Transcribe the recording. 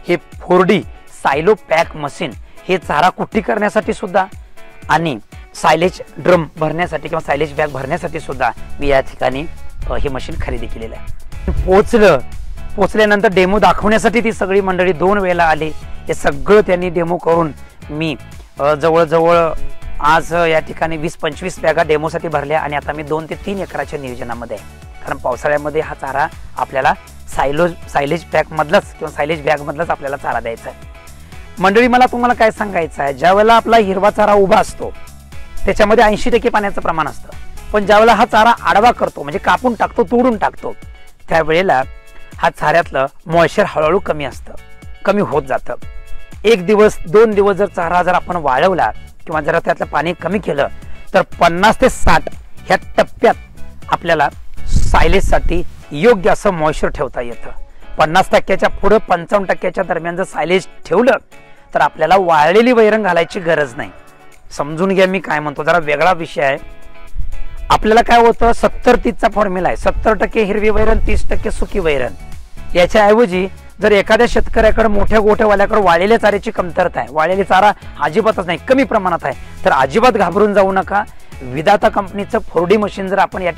हे 4D सायलो pack machine हे चारा कुट्टी करण्यासाठी सुद्धा आणि सायलेज ड्रम भरण्यासाठी किंवा सायलेज बॅग भरण्यासाठी सुद्धा मी या ठिकाणी हे मशीन खरेदी केलेलं आहे। पोचल्यानंतर डेमो दाखवण्यासाठी ती सगळी मंडळी 2 वेळेला आली। हे सगळं त्यांनी डेमो करून मी जवळजवळ आज या ठिकाणी 20-25 बॅगा डेमोसाठी भरल्या आणि आता मी 2 ते 3 एकराच्या नियोजनामध्ये आहे। कारण पावसाळ्यामध्ये हा चारा आपल्याला सायलेज पॅक मधलाच किंवा सायलेज बॅग मधलाच आपल्याला चारा द्यायचा आहे। मंडळी मला तुम्हाला काय सांगायचं आहे, ज्या वेळेला आपला हिरवा चारा उभा असतो त्याच्यामध्ये 80% पाण्याचं प्रमाण असतं, पण ज्यावेळेला हा चारा आडवा करतो म्हणजे कापून टाकतो तोडून टाकतो त्यावेळेला हा चाऱ्यातलं मॉइश्चर हळूहळू कमी होत जातं। 1 दिवस 2 दिवस जर चारा आपण वाळवला किंवा जर त्यातलं पाणी कमी केलं तर 50 ते 60 ह्या टप्प्यात आपल्याला सायलेजसाठी योग्य असं मॉइश्चर ठेवता येतं। 50% पुढे 55% दरम्यान जर सायलेज ठेवलं तर आपल्याला वाळलेली वैरण घालायची गरज नाही। समजून घ्या मी काय म्हणतो, जरा वेगळा विषय आहे। आपल्याला काय होतं 70-30चा फॉर्म्युला आहे, 70% हिरवी वैरण 30% सुकी वैरण। याच्याऐवजी जर एखाद्या शेतकऱ्याकडे मोठ्या गोठ्यावाल्याकडे वाळलेल्या चाऱ्याची कमतरता आहे, वाळलेली चारा अजिबातच नाही कमी प्रमाणात आहे, तर अजिबात घाबरून जाऊ नका। विधाता कंपनीचं 4D मशीन जर आपण